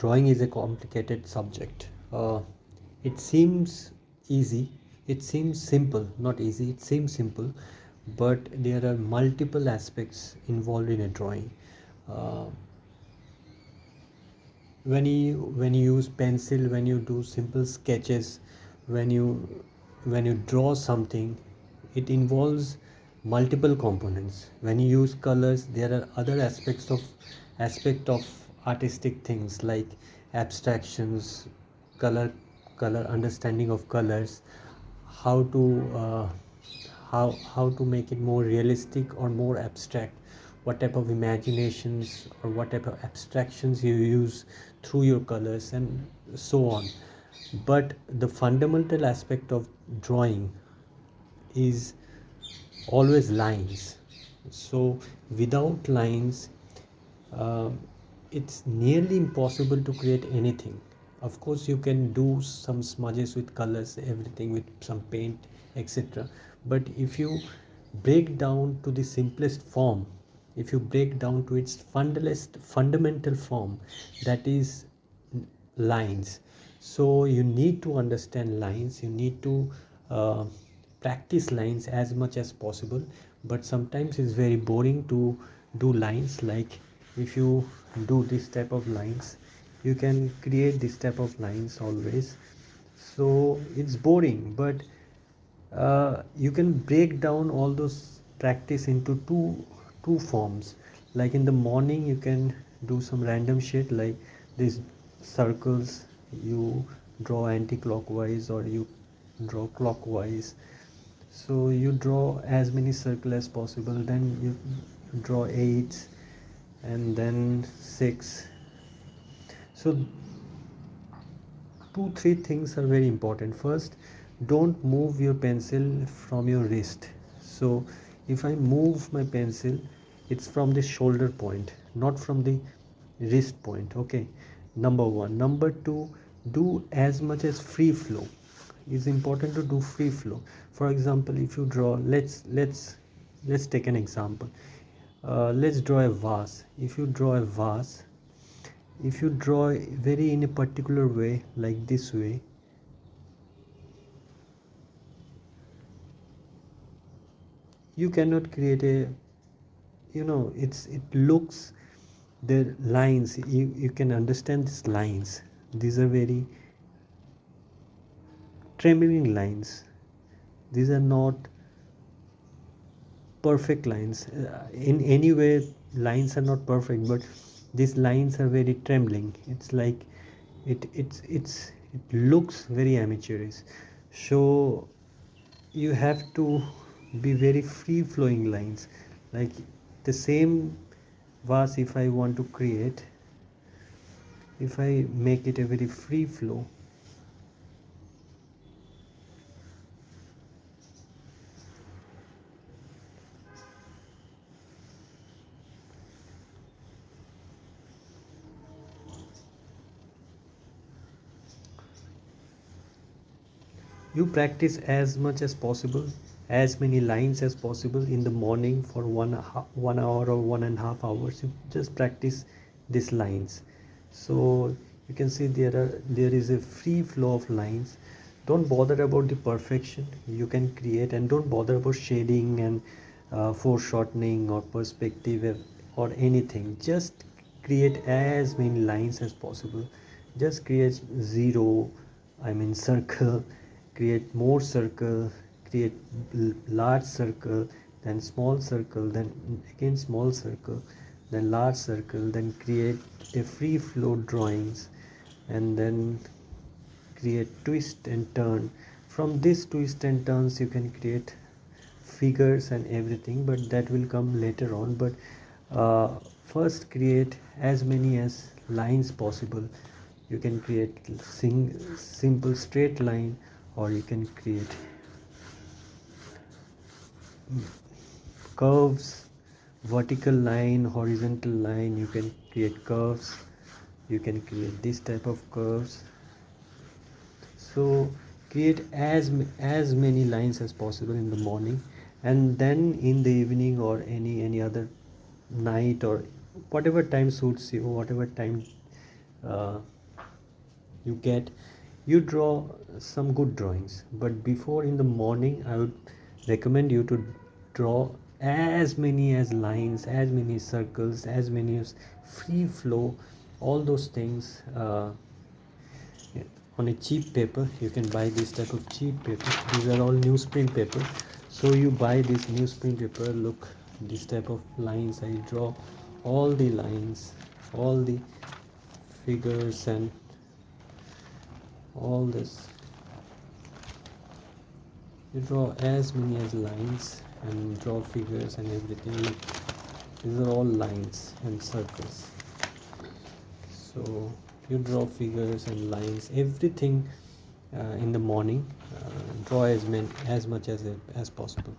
drawing is a complicated subject. It seems easy, it seems simple, not easy, it seems simple, but there are multiple aspects involved in a drawing. Uh, when you use pencil, when you do simple sketches, when you when you draw something, it involves multiple components. When you use colors, there are other aspect of artistic things like abstractions, color color understanding of colors, how to uh, how to make it more realistic or more abstract, what type of imaginations or what type of abstractions you use through your colors, and so on. But the fundamental aspect of drawing is always lines. So without lines, uh, it's nearly impossible to create anything. Of course, you can do some smudges with colors, everything with some paint, etc. But if you break down to the simplest form, if you break down to its fundamental form, that is lines. So you need to understand lines, you need to uh, practice lines as much as possible. But sometimes it's very boring to do lines. Like if you do this type of lines, you can create this type of lines always, so it's boring. But you can break down all those practice into two forms. Like in the morning, you can do some random shit like these circles. You draw anti-clockwise or you draw clockwise. So you draw as many circle as possible, then you draw eights and then six. So two three things are very important. First, don't move your pencil from your wrist. So if I move my pencil, it's from the shoulder point, not from the wrist point. Okay, number one. Number two, do as much as free flow. It's important to do free flow. For example, if you draw, let's take an example. Let's draw a vase. If you draw a vase, if you draw very in a particular way, like this way, you cannot create a, it looks, the lines, you can understand these lines. These are very trembling lines. These are not perfect lines. In any way, lines are not perfect, but these lines are very trembling. It's like it looks very amateurish. So you have to be very free flowing lines. Like the same vase, if I want to create, if I make it a very free flow, you practice as much as possible, as many lines as possible in the morning for 1 hour or 1.5 hours. You just practice these lines. So you can see there is a free flow of lines. Don't bother about the perfection. You can create, and don't bother about shading and foreshortening or perspective or anything. Just create as many lines as possible. Just create zero, I mean circle, create more circle, create large circle, then small circle, then again small circle, then large circle, then create a free flow drawings, and then create twist and turn. From this twist and turns you can create figures and everything, but that will come later on. But uh, first create as many as lines possible. You can create simple straight line, or you can create curves, vertical line, horizontal line. You can create curves, you can create this type of curves. So create as many lines as possible in the morning, and then in the evening or any other night, or whatever time suits you, whatever time uh, you get you draw some good drawings. But before, in the morning, I would recommend you to draw as many as lines, as many circles, as many as free flow, all those things, on a cheap paper. You can buy this type of cheap paper. These are all newsprint paper. So you buy this newsprint paper. Look, this type of lines I draw, all the lines, all the figures, and all this. You draw as many as lines and draw figures and everything. Look, these are all lines and circles. So you draw figures and lines, everything, in the morning. Draw as much as possible.